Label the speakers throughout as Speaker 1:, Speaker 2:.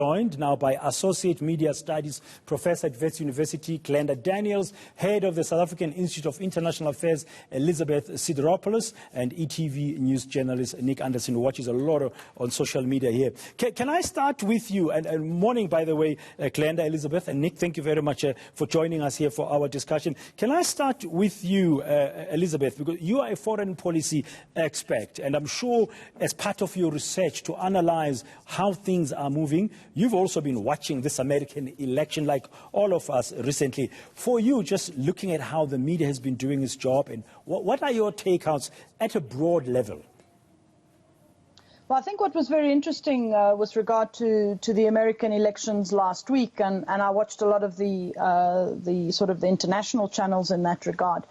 Speaker 1: Joined now by Associate Media Studies Professor at Wits University, Glenda Daniels, Head of the South African Institute of International Affairs, Elizabeth Sideropoulos, and ETV News journalist Nick Anderson, who watches a lot on social media here. Can I start with you? And morning, by the way, Glenda, Elizabeth, and Nick, thank you very much for joining us here for our discussion. Can I start with you, Elizabeth, because you are a foreign policy expert, and I'm sure as part of your research to analyze how things are moving, you've also been watching this American election like all of us recently. For you, just looking at how the media has been doing its job, and what are your takeouts at a broad level?
Speaker 2: Well, I think what was very interesting with regard to the American elections last week, and I watched a lot of the sort of the international channels in that regard,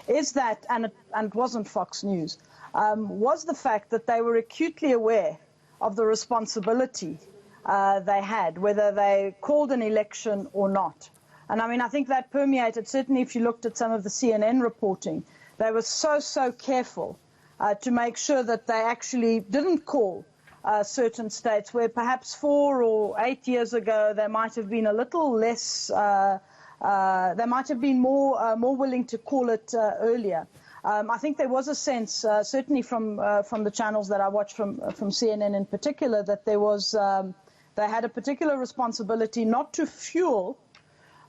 Speaker 2: is that, and it wasn't Fox News, was the fact that they were acutely aware of the responsibility they had, whether they called an election or not. And I mean, I think that permeated, certainly if you looked at some of the CNN reporting, they were so careful to make sure that they actually didn't call certain states where perhaps 4 or 8 years ago they might have been a little less, they might have been more willing to call it earlier. I think there was a sense, certainly from the channels that I watched from CNN in particular, that there was they had a particular responsibility not to fuel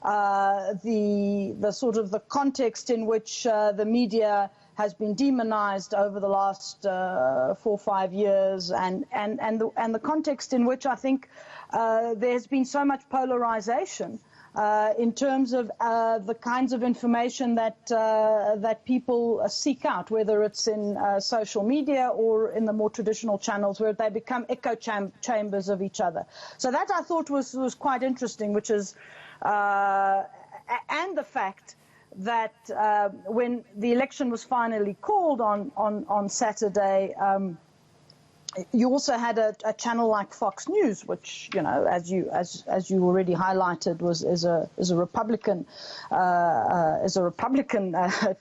Speaker 2: the sort of the context in which the media has been demonized over the last 4 or 5 years, and the context in which I think there has been so much polarization in terms of the kinds of information that people seek out, whether it's in social media or in the more traditional channels, where they become echo chambers of each other. So that I thought was quite interesting, which is and the fact that when the election was finally called on Saturday, you also had a channel like Fox News, which, you know, as you already highlighted, is a Republican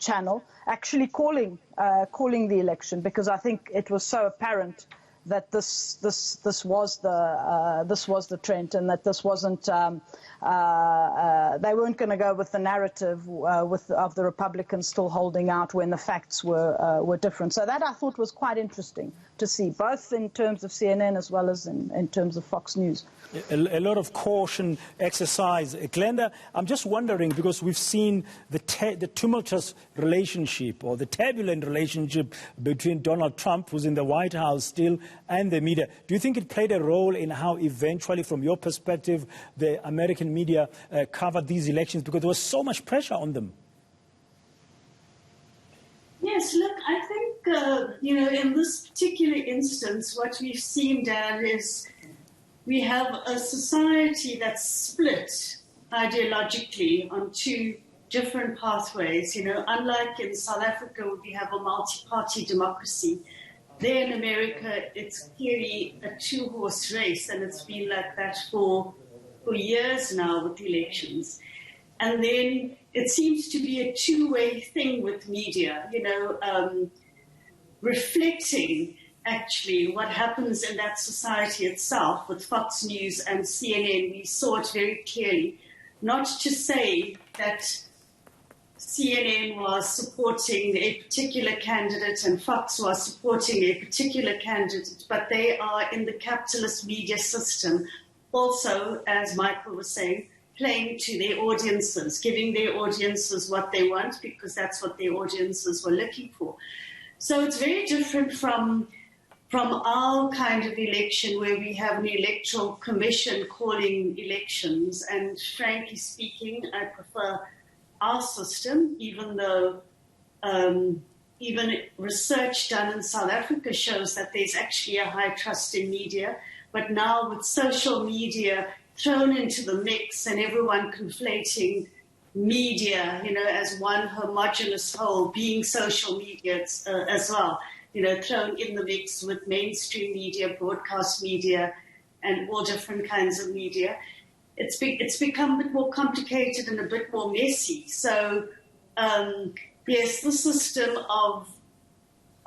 Speaker 2: channel, actually calling the election, because I think it was so apparent that this was the trend, and that this wasn't they weren't going to go with the narrative of the Republicans still holding out when the facts were different. So that I thought was quite interesting to see, both in terms of CNN as well as in terms of Fox News.
Speaker 1: A lot of caution exercise. Glenda, I'm just wondering, because we've seen the tumultuous relationship, or the turbulent relationship between Donald Trump, who's in the White House still, and the media. Do you think it played a role in how eventually, from your perspective, the American media covered these elections, because there was so much pressure on them?
Speaker 3: Yes, look, I think, you know, in this particular instance, what we've seen, Dan, is we have a society that's split ideologically on 2 different pathways. You know, unlike in South Africa, where we have a multi-party democracy, there in America, it's clearly a 2-horse race, and it's been like that for years now with elections. And then it seems to be a 2-way thing with media, you know, reflecting actually what happens in that society itself. With Fox News and CNN, we saw it very clearly. Not to say that CNN was supporting a particular candidate and Fox was supporting a particular candidate, but they are in the capitalist media system also, as Michael was saying, playing to their audiences, giving their audiences what they want, because that's what their audiences were looking for. So it's very different from our kind of election, where we have an electoral commission calling elections. And frankly speaking, I prefer our system, even though even research done in South Africa shows that there's actually a high trust in media. But now with social media thrown into the mix and everyone conflating media, you know, as one homogeneous whole, being social media as well, you know, thrown in the mix with mainstream media, broadcast media, and all different kinds of media, it's become a bit more complicated and a bit more messy. So, yes, the system of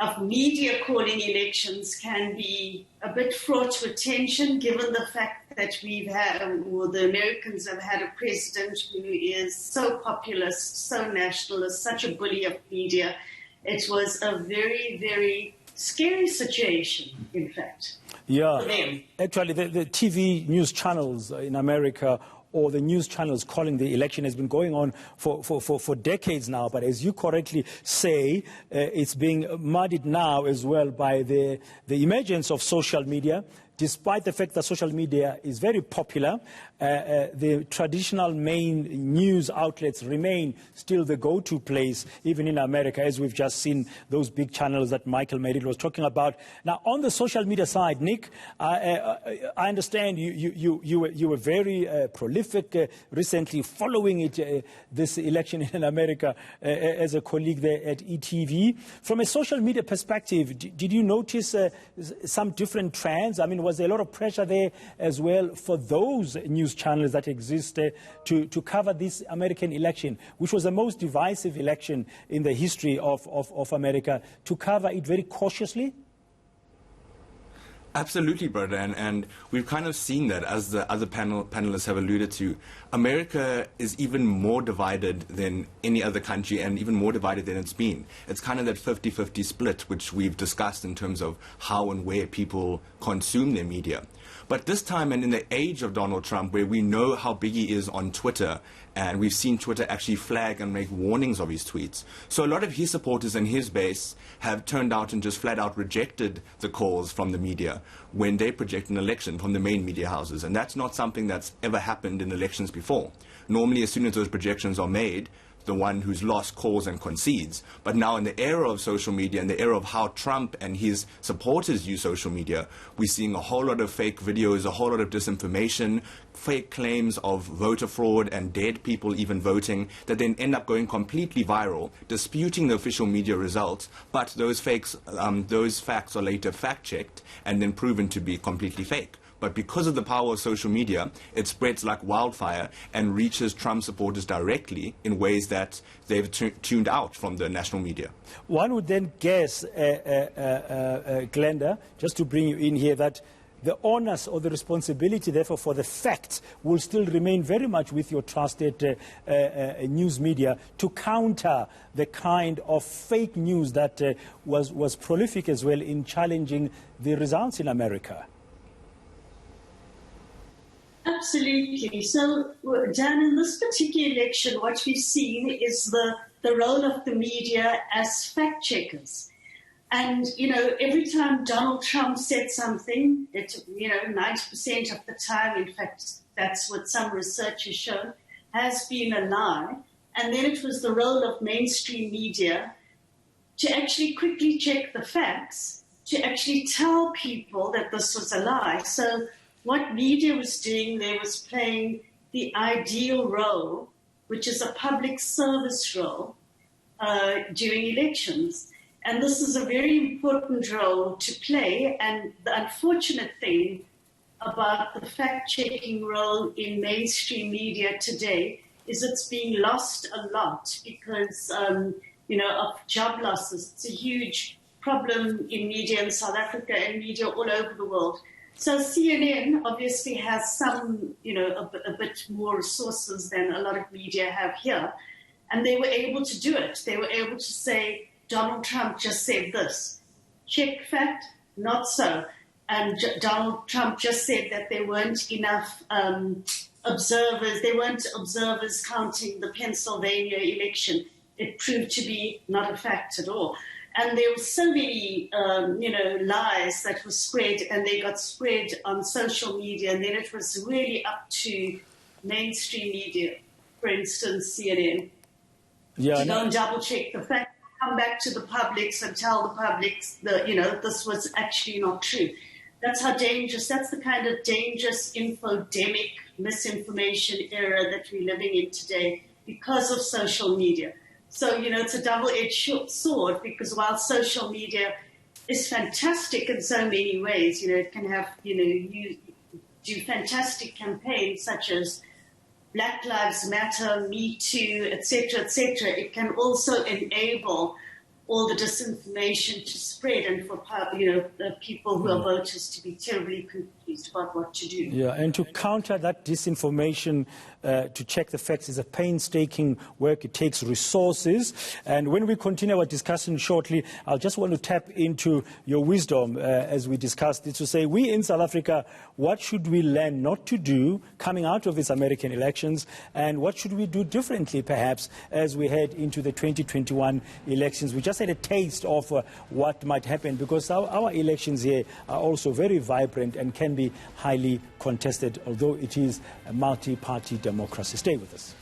Speaker 3: of media calling elections can be a bit fraught with tension, given the fact that we've had, or the Americans have had a president who is so populist, so nationalist, such a bully of media. It was a very, very scary situation, in fact.
Speaker 1: Yeah,
Speaker 3: for them.
Speaker 1: actually, the TV news channels in America, or the news channels calling the election, has been going on for decades now. But as you correctly say, it's being muddied now as well by the emergence of social media. Despite the fact that social media is very popular, the traditional main news outlets remain still the go-to place, even in America, as we've just seen those big channels that Michael Merrill was talking about. Now, on the social media side, Nick, I understand you were very prolific recently following it, this election in America, as a colleague there at ETV. From a social media perspective, did you notice some different trends? I mean, was there a lot of pressure there as well for those news channels that exist to cover this American election, which was the most divisive election in the history of America, to cover it very cautiously?
Speaker 4: Absolutely, brother, and we've kind of seen that, as the other panelists have alluded to. America is even more divided than any other country, and even more divided than it's been. It's kind of that 50-50 split, which we've discussed in terms of how and where people consume their media. But this time, and in the age of Donald Trump, where we know how big he is on Twitter, and we've seen Twitter actually flag and make warnings of his tweets. So a lot of his supporters and his base have turned out and just flat out rejected the calls from the media when they project an election from the main media houses. And that's not something that's ever happened in elections before. Normally, as soon as those projections are made, the one who's lost calls and concedes. But now, in the era of social media and the era of how Trump and his supporters use social media, we're seeing a whole lot of fake videos, a whole lot of disinformation, fake claims of voter fraud and dead people even voting, that then end up going completely viral, disputing the official media results. But those facts are later fact-checked and then proven to be completely fake. But because of the power of social media, it spreads like wildfire and reaches Trump supporters directly in ways that they've tuned out from the national media.
Speaker 1: One would then guess, Glenda, just to bring you in here, that the onus or the responsibility, therefore, for the facts will still remain very much with your trusted news media to counter the kind of fake news that was prolific as well in challenging the results in America.
Speaker 3: Absolutely. So, Dan, in this particular election, what we've seen is the role of the media as fact checkers. And, every time Donald Trump said something, 90% of the time, in fact, that's what some research has shown, has been a lie. And then it was the role of mainstream media to actually quickly check the facts, to actually tell people that this was a lie. So what media was doing there was playing the ideal role, which is a public service role during elections. And this is a very important role to play. And the unfortunate thing about the fact-checking role in mainstream media today is it's being lost a lot because, of job losses. It's a huge problem in media in South Africa and media all over the world. So CNN obviously has some, a bit more resources than a lot of media have here. And they were able to do it. They were able to say, Donald Trump just said this. Check fact, not so. And Donald Trump just said that there weren't enough observers. There weren't observers counting the Pennsylvania election. It proved to be not a fact at all. And there were so many, lies that were spread, and they got spread on social media. And then it was really up to mainstream media, for instance, CNN, to go and double-check the facts, come back to the publics and tell the publics that, this was actually not true. That's how dangerous, that's the kind of dangerous infodemic misinformation era that we're living in today because of social media. So, it's a double-edged sword because while social media is fantastic in so many ways, it can have, you do fantastic campaigns such as Black Lives Matter, Me Too, etc., etc. It can also enable all the disinformation to spread and for the people who are voters to be terribly confused about what to do.
Speaker 1: Yeah, and to counter that disinformation, to check the facts is a painstaking work. It takes resources. And when we continue our discussion shortly, I just want to tap into your wisdom as we discussed it, to say, we in South Africa, what should we learn not to do coming out of these American elections, and what should we do differently perhaps as we head into the 2021 elections? We just had a taste of what might happen, because our elections here are also very vibrant and can be highly contested, although it is a multi-party democracy. Stay with us.